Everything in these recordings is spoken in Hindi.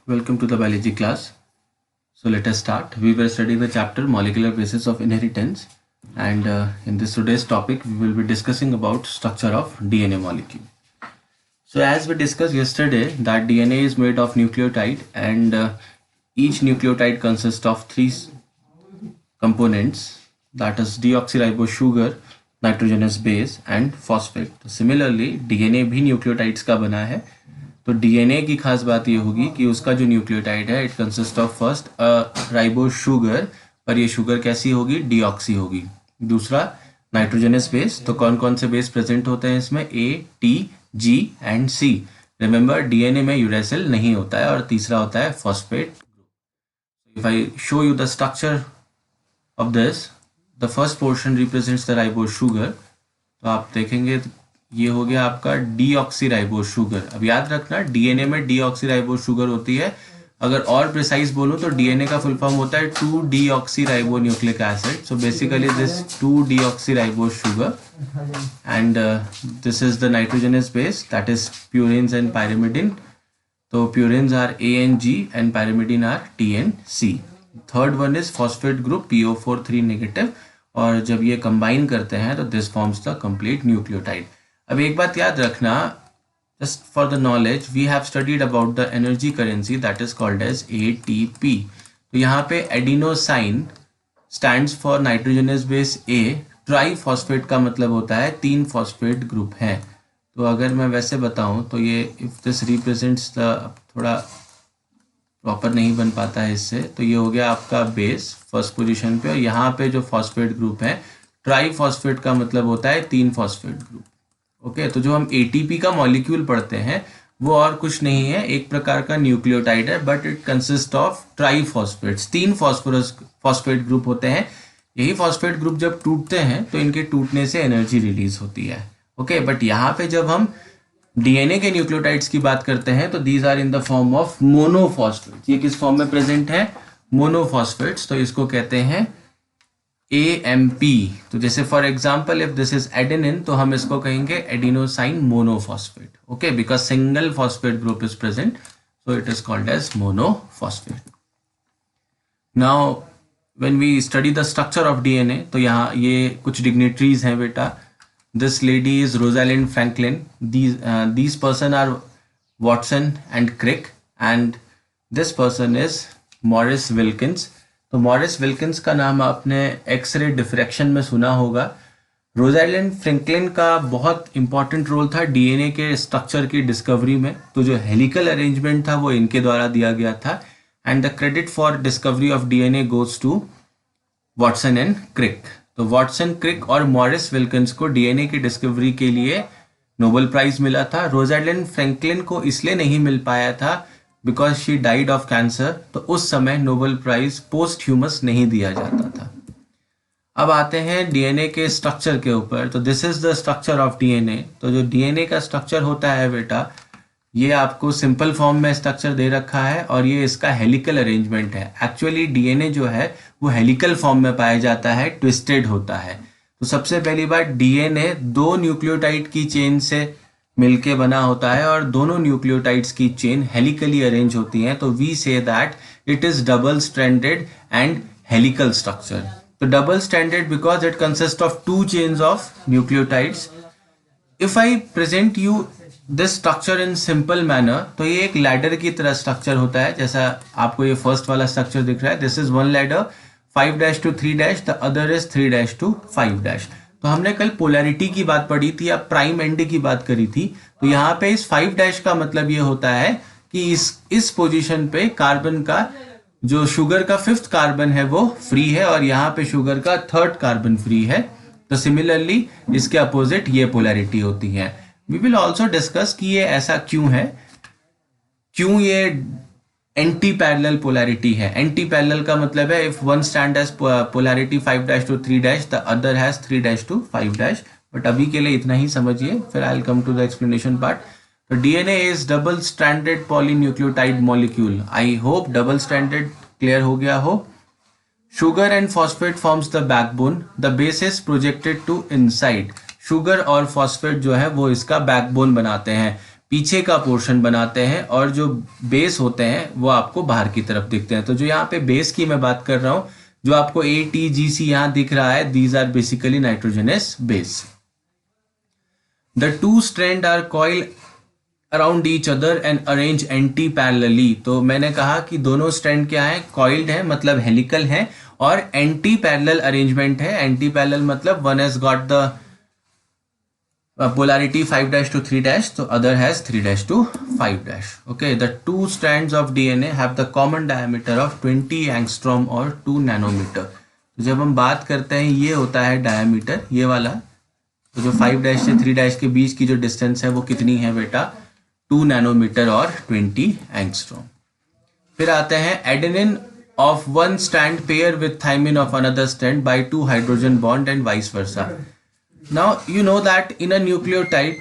Welcome to the biology class. So let us start. We were studying the chapter molecular basis of inheritance, and in this today's topic we will be discussing about structure of DNA molecule. So as we discussed yesterday that DNA is made of nucleotide, and each nucleotide consists of three components, that is deoxyribose sugar, nitrogenous base and phosphate. तो similarly DNA भी न्यूक्लियोटाइड्स का बना है. तो डीएनए की खास बात ये होगी कि उसका जो न्यूक्लियोटाइड है it consist of first ribose sugar, पर ये शुगर कैसी होगी, डीऑक्सी होगी. दूसरा नाइट्रोजनस बेस. तो कौन कौन से बेस प्रेजेंट होते हैं इसमें, A, T, G and C. Remember DNA में यूरेसिल नहीं होता है. और तीसरा होता है phosphate. If I show you the structure of this, the first portion represents the ribose sugar. तो आप देखेंगे ये हो गया आपका डीऑक्सीराइबोस शुगर. अब याद रखना डीएनए में डीऑक्सीराइबोस शुगर होती है. अगर और प्रिसाइज बोलूं तो डीएनए का फुल फॉर्म होता है 2-deoxyribonucleic acid. So basically this 2-deoxyribose sugar and this is the nitrogenous base, that is purines and pyrimidine. तो purines are A and G and pyrimidine are T and C. Third one is phosphate group PO4 negative. और जब ये कंबाइन करते हैं तो this forms the complete nucleotide. अब एक बात याद रखना, just for the knowledge, we have studied about the energy currency that is called as ATP. तो यहाँ पे adenosine stands for nitrogenous base A. Triphosphate का मतलब होता है 3 फॉस्फेट ग्रुप हैं. तो अगर मैं वैसे बताऊं तो ये इफ दिस रिप्रेजेंट्स द, थोड़ा प्रॉपर नहीं बन पाता है इससे, तो ये हो गया आपका बेस फर्स्ट पोजीशन पे. और यहाँ पे जो फॉस्फेट ग्रुप है, ट्राईफॉस्फेट का मतलब होता है 3 फॉस्फेट ग्रुप. ओके, तो जो हम एटीपी का मॉलिक्यूल पढ़ते हैं वो और कुछ नहीं है, एक प्रकार का न्यूक्लियोटाइड है, but it consist of triphosphates. 3 phosphate group होते हैं. यही फॉस्फेट ग्रुप जब टूटते हैं तो इनके टूटने से एनर्जी रिलीज होती है. ओके, बट यहाँ पे जब हम डीएनए के न्यूक्लियोटाइड्स की बात करते हैं तो these are in the form of monophosphates. ये किस फॉर्म में प्रेजेंट है, मोनोफॉस्फेट्स. तो इसको कहते हैं AMP. तो जैसे for example if this is adenine तो हम इसको कहेंगे adenosine monophosphate. Okay, because single phosphate group is present, so it is called as monophosphate. Now when we study the structure of DNA, तो यहाँ ये कुछ डिग्निटरीज हैं बेटा. This lady is Rosalind Franklin. these person are Watson and Crick, and this person is Morris Wilkins. तो मॉरिस विल्किंस का नाम आपने एक्सरे डिफ्रैक्शन में सुना होगा. रोजालिंड फ्रैंकलिन का बहुत इंपॉर्टेंट रोल था डीएनए के स्ट्रक्चर की डिस्कवरी में. तो जो हेलिकल अरेंजमेंट था वो इनके द्वारा दिया गया था. And the credit for discovery of DNA goes to Watson and Crick. तो वॉटसन, क्रिक और मॉरिस विल्किंस को डीएनए की डिस्कवरी के लिए नोबेल प्राइज मिला था. रोजालिंड फ्रैंकलिन को इसलिए नहीं मिल पाया था because she died of cancer. तो उस समय नोबेल प्राइज पोस्ट ह्यूमस नहीं दिया जाता था. अब आते हैं डीएनए के स्ट्रक्चर के ऊपर. तो this is the structure of DNA. तो जो डीएनए का स्ट्रक्चर होता है बेटा, ये आपको सिंपल फॉर्म में स्ट्रक्चर दे रखा है और ये इसका हेलिकल अरेंजमेंट है. एक्चुअली डीएनए जो है वो हेलिकल फॉर्म में पाया जाता है, ट्विस्टेड होता है. तो सबसे पहली बात, डीएनए 2 न्यूक्लियोटाइड की चेन से मिलके बना होता है और दोनों न्यूक्लियोटाइड्स की चेन हेलिकली अरेंज होती हैं. तो we say that it is double stranded and helical structure. तो double stranded because it consist of 2 chains of nucleotides. If I present you this structure in simple manner, तो ये एक लैडर की तरह स्ट्रक्चर होता है. जैसा आपको ये फर्स्ट वाला स्ट्रक्चर दिख रहा है, this is 1 ladder, 5' to 3', the other is 3' to 5'. तो हमने कल पोलैरिटी की बात पढ़ी थी या प्राइम एंड की बात करी थी. तो यहाँ पे इस 5' का मतलब ये होता है कि इस पोजीशन पे कार्बन का, जो शुगर का 5th कार्बन है वो फ्री है और यहाँ पे शुगर का 3rd कार्बन फ्री है. तो सिमिलरली इसके अपोजिट ये पोलैरिटी होती है. वी विल ऑल्सो डिस्कस कि ये ऐसा क्यों है, क्यों ये एंटी पैरेलल पोलैरिटी है. एंटी पैरेलल का मतलब है if one stand has polarity 5' to 3', the other has 3' to 5'. But अभी के लिए इतना ही समझिए, फिर I will come to the explanation part. तो DNA is double stranded polynucleotide molecule. I hope double stranded clear हो गया हो. Sugar and phosphate forms the backbone. The base is projected to inside. Sugar और फॉस्फेट जो है वो इसका बैकबोन बनाते हैं. पीछे का पोर्शन बनाते हैं और जो बेस होते हैं वो आपको बाहर की तरफ दिखते हैं। तो जो यहाँ पे बेस की मैं बात कर रहा हूँ, जो आपको ATGC यहाँ दिख रहा है, these are basically nitrogenous base. The two strand are coil around each other and arrange anti parallelly. तो मैंने कहा कि दोनों स्ट्रैंड क्या है, कॉइल्ड है मतलब हेलिकल है, और एंटी पैरेलल अरेंजमेंट है। एंटी पैरेलल मतलब one has got the polarity 5' to 3', so other has 3' to 5'. Okay, the two strands of DNA have the common diameter of 20 angstrom or 2 nanometer. तो जब हम बात करते हैं ये होता है डायमीटर, ये वाला। तो जो 5' से 3' के बीच की जो डिस्टेंस है वो कितनी है बेटा, 2 नैनोमीटर और 20 एंगस्ट्रॉम। फिर आते हैं adenine of one strand pair with thymine of another strand by 2 hydrogen bond and vice versa. Now you know that in a nucleotide,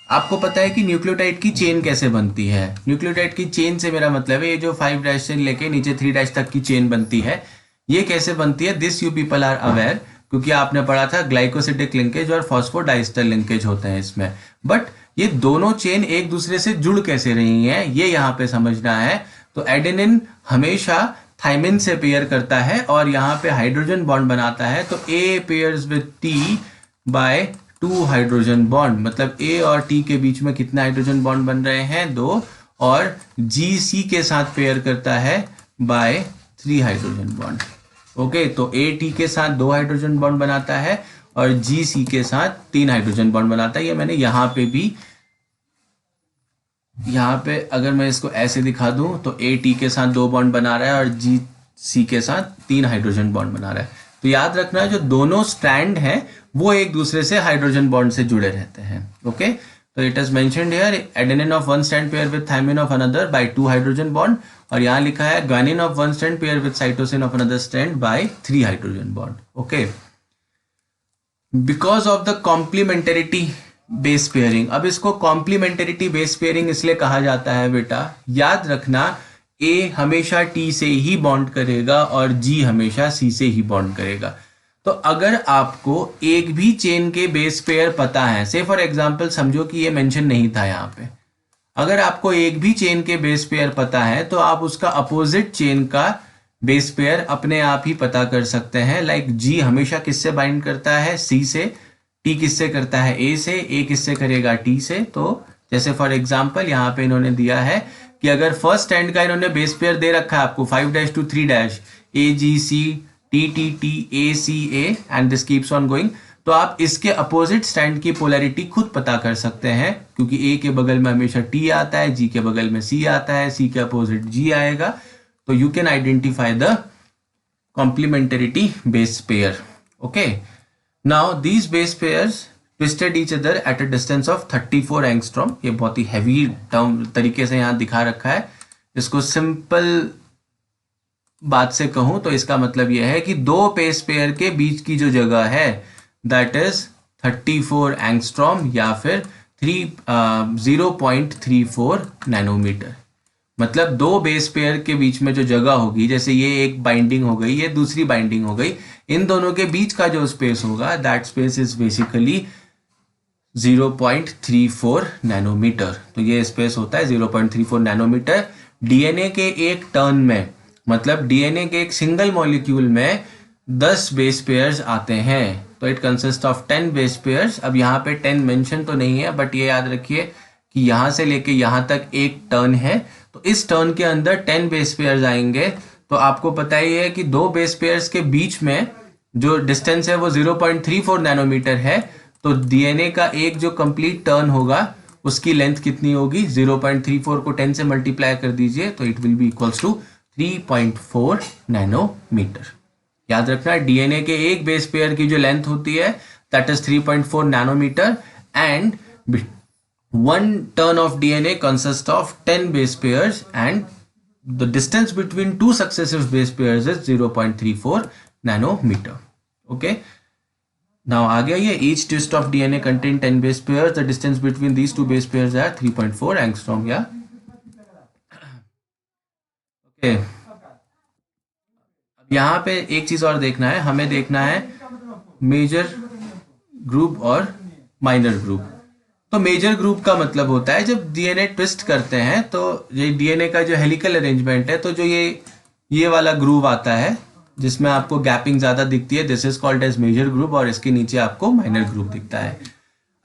आपको पता है कि न्यूक्लियोटाइड की चेन कैसे बनती है। न्यूक्लियोटाइड की चेन से मेरा मतलब है ये जो 5' से लेके नीचे 3' तक की चेन बनती है, ये कैसे बनती है, this you people are aware, क्योंकि आपने पढ़ा था ग्लाइकोसिडिक लिंकेज और फॉस्फोडाइस्टर लिंकेज होते हैं इसमें। बट ये दोनों चेन एक दूसरे से जुड़ कैसे रही हैं, ये यहाँ पे समझना है। तो एडेनिन हमेशा थाइमिन से पेयर करता है और यहाँ पे हाइड्रोजन बॉन्ड बनाता है। तो A pairs with T by 2 hydrogen bond, मतलब A और T के बीच में कितना हाइड्रोजन बॉन्ड बन रहे हैं, 2, और G C के साथ पेयर करता है बाय 3 हाइड्रोजन बॉन्ड। ओके, तो A T के साथ 2 हाइड्रोजन बॉन्ड बनाता है और G C के साथ 3 हाइड्रोजन बॉन्ड बनाता है। ये मैंने यहाँ पे भी, यहाँ पे अगर मैं इसको ऐसे दिखा दूं तो A T के साथ 2 बॉन्ड बना रहा है और G C के साथ 3 हाइड्रोजन बॉन्ड बना रहा है। तो याद रखना जो दोनों स्ट्रैंड हैं वो एक दूसरे से हाइड्रोजन बॉन्ड से जुड़े रहते हैं। ओके, तो it is mentioned here adenine of one strand pair with thymine of another by 2 hydrogen bond, और यहाँ लिखा है guanine of one strand pair with cytosine of another strand by 3 hydrogen bond. Okay, because of the complementarity base pairing. अब इसको कॉम्प्लीमेंटेरिटी बेस पेयरिंग इसलिए कहा जाता है बेटा, याद रखना A हमेशा T से ही बॉन्ड करेगा और G हमेशा C से ही बॉन्ड करेगा। तो अगर आपको एक भी चेन के बेस पेयर पता है, से फॉर एग्जांपल समझो कि ये मेंशन नहीं था यहाँ पे, अगर आपको एक भी चेन के बेस पेयर पता है तो आप उसका अपोजिट चेन का बेस पेयर अपने आप ही पता कर सकते हैं। लाइक G हमेशा किससे बाइंड करता है, C से, T किससे करता है, A से, A किससे करेगा, T से। तो जैसे फॉर एग्जांपल यहाँ पे इन्होंने दिया है कि अगर फर्स्ट स्टैंड का इन्होंने बेस पेयर दे रखा है आपको 5' to 3', AGC, TTT, ACA and this keeps on going, तो आप इसके अपोजिट स्टैंड की पोलैरिटी खुद पता कर सकते हैं, क्योंकि A के बगल में हमेशा T आता है, G के बगल में C आता है, C के अपोजिट G आएगा। तो you can identify the complementarity base pair. Okay, now these base pairs twisted each other at a distance of 34 angstrom. ये बहुत ही हैवी टर्म तरीके से यहाँ दिखा रखा है। इसको सिंपल बात से कहूं तो इसका मतलब यह है कि दो बेस पेयर के बीच की जो जगह है दैट इज 34 एंगस्ट्रॉम या फिर 0.34 नैनोमीटर। मतलब दो बेस पेयर के बीच में जो जगह होगी, जैसे ये एक बाइंडिंग हो गई, ये दूसरी बाइंडिंग हो गई, इन दोनों के बीच का जो स्पेस होगा that space is basically 0.34 nanometer. तो ये स्पेस होता है 0.34 नैनोमीटर। डीएनए के एक टर्न में, मतलब डीएनए के एक सिंगल मॉलिक्यूल में 10 बेस पेयर्स आते हैं। तो it consist of 10 base pairs. अब यहाँ पे 10 मेंशन तो नहीं है, बट ये याद रखिए कि यहाँ से लेके यहाँ तक एक टर्न है, तो इस टर्न के अंदर 10 बेस पेयर्स आएंगे। तो आपको पता ही है कि दो बेस पेयर्स के बीच में जो डिस्टेंस है वो 0.34 नैनोमीटर है। तो डीएनए का एक जो कंप्लीट टर्न होगा उसकी लेंथ कितनी होगी, 0.34 को 10 से मल्टीप्लाई कर दीजिए तो it will be equals to 3.4 nanometer. याद रखना डीएनए के एक बेस पेयर की जो लेंथ होती है that is 3.4 nanometer and one turn of DNA consists of 10 base pairs and the distance between two successive base pairs is 0.34 nanometer. Okay, now आ गया ये each twist of DNA contain 10 base pairs, the distance between these two base pairs are 3.4 angstrom. Yeah, okay, अब यहाँ पे एक चीज और देखना है, हमें देखना है मेजर ग्रुप और माइनर ग्रुप। तो मेजर ग्रुप का मतलब होता है जब डीएनए ट्विस्ट करते हैं तो ये डीएनए का जो हेलिकल अरेंजमेंट है, तो जो ये वाला ग्रूव आता है जिसमें आपको गैपिंग ज्यादा दिखती है, this is called as major group, और इसके नीचे आपको माइनर ग्रुप दिखता है।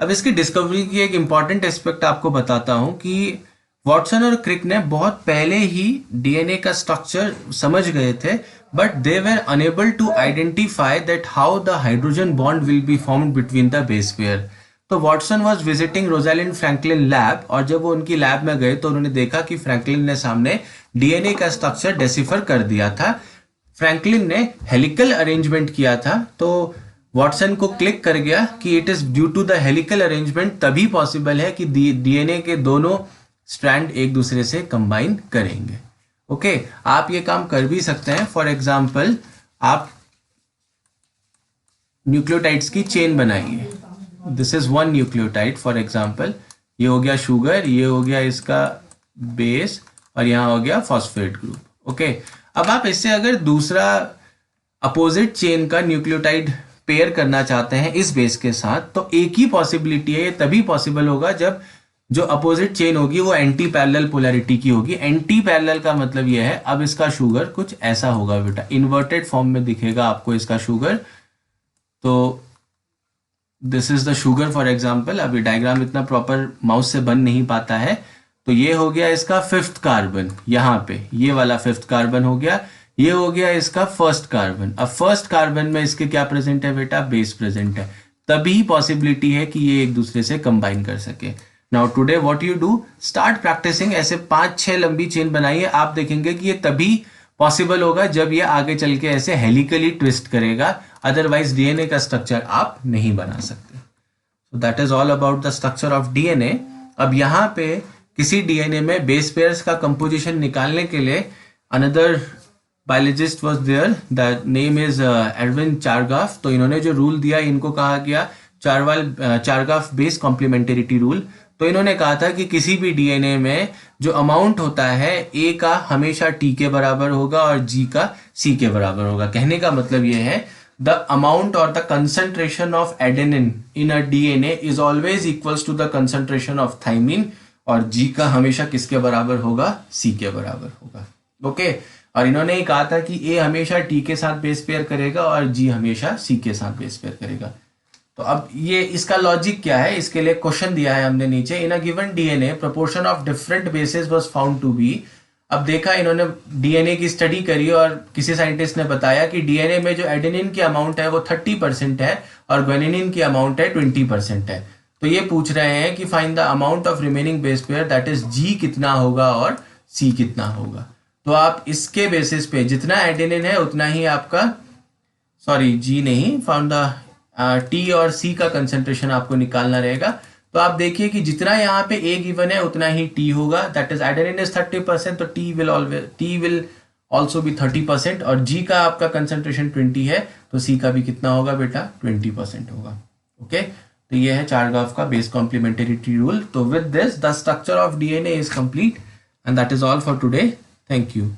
अब इसकी डिस्कवरी की एक इंपॉर्टेंट एस्पेक्ट आपको बताता हूं कि वॉटसन और क्रिक ने बहुत पहले ही डीएनए का स्ट्रक्चर समझ गए थे, but they were enable to identify that how the hydrogen bond will be formed between the base pair. तो Watson was visiting Rosalind Franklin lab, और जब वो उनकी लैब में गए तो उन्होंने देखा कि फ्रैंकलिन ने सामने डीएनए का स्ट्रक्चर डेसिफर कर दिया था। फ्रैंकलिन ने हेलिकल अरेंजमेंट किया था, तो वॉटसन को क्लिक कर गया कि it is due to the helical arrangement तभी पॉसिबल है कि डीएनए के दोनों स्ट्रैंड एक दूसरे से कंबाइन करेंगे। ओके, आप ये काम कर भी सकते हैं। फॉर एग्जाम्पल, आप न्यूक्लियोटाइड्स की चेन बनाइए। This is one nucleotide for example, ये हो गया शुगर, ये हो गया इसका बेस, और यहाँ हो गया फॉस्फेट ग्रुप। ओके, अब आप इससे अगर दूसरा अपोजिट चेन का न्यूक्लियोटाइड पेयर करना चाहते हैं इस बेस के साथ, तो एक ही पॉसिबिलिटी है, ये तभी पॉसिबल होगा जब जो अपोजिट चेन होगी वो एंटी पैरेलल पोलैरिटी की होगी। एंटी पैरेलल का मतलब ये है, अब इसका शुगर कुछ ऐसा होगा बेटा, इन्वर्टेड फॉर्म में दिखेगा आपको इसका शुगर। तो this is the sugar for example. अभी डायग्राम इतना प्रॉपर माउस से बन नहीं पाता है, तो ये हो गया इसका फिफ्थ कार्बन, यहाँ पे ये वाला फिफ्थ कार्बन हो गया, ये हो गया इसका फर्स्ट कार्बन। अब फर्स्ट कार्बन में इसके क्या प्रेजेंट है बेटा, बेस प्रेजेंट है, तभी पॉसिबिलिटी है कि ये एक दूसरे से कंबाइन कर सके। Now today what you do, start practicing, ऐसे 5-6 लंबी चेन बनाइए, आप देखेंगे कि ये तभी पॉसिबल होगा जब ये आगे चल के ऐसे हेलिकली ट्विस्ट करेगा, अदरवाइज डीएनए का स्ट्रक्चर आप नहीं बना सकते। So that is all about the structure of DNA. अब यहाँ पे किसी डीएनए में बेस पेयर्स का कंपोजिशन निकालने के लिए another biologist was there, the name is Edwin Chargaff. तो इन्होंने जो रूल दिया, इनको कहा गया चारगाफ बेस कॉम्प्लीमेंटेरिटी रूल। तो इन्होंने कहा था कि किसी भी डीएनए में जो अमाउंट होता है ए का हमेशा टी के बराबर होगा और जी का सी के बराबर होगा। कहने का मतलब ये है, द अमाउंट और the concentration of adenine in a DNA is always equals to the concentration of thymine, और जी का हमेशा किसके बराबर होगा, सी के बराबर होगा। ओके, और इन्होंने कहा था कि ए हमेशा टी के साथ बेस पेयर करेगा और जी हमेशा सी के साथ बेस पेयर करेगा। तो अब ये इसका लॉजिक क्या है, इसके लिए क्वेश्चन दिया है हमने नीचे, in a given DNA proportion of different bases was found to be. अब देखा, इन्होंने डीएनए की स्टडी करी और किसी साइंटिस्ट ने बताया कि डीएनए में जो एडेनिन की अमाउंट है वो 30% है और ग्वानिनिन की अमाउंट है 20% है। तो ये पूछ रहे हैं कि find the amount of remaining base pair, that is G कितना होगा और सी कितना होगा। तो आप इसके बेसिस पे जितना एडेनिन है उतना ही आपका, सॉरी जी नहीं, फाउंड द टी और सी का कंसेंट्रेशन आपको निकालना रहेगा। तो आप देखिए कि जितना यहाँ पे ए गिवन है उतना ही टी होगा, दैट इज एडेनिन इज 30%, तो टी विल ऑल्सो भी 30%, और जी का आपका कंसेंट्रेशन 20 है, तो सी का भी कितना होगा बेटा, 20% होगा। ओके, तो ये है चारगाफ का बेस कॉम्प्लीमेंटेरिटी रूल। तो with this the structure of DNA is complete, and that is all for today. Thank you.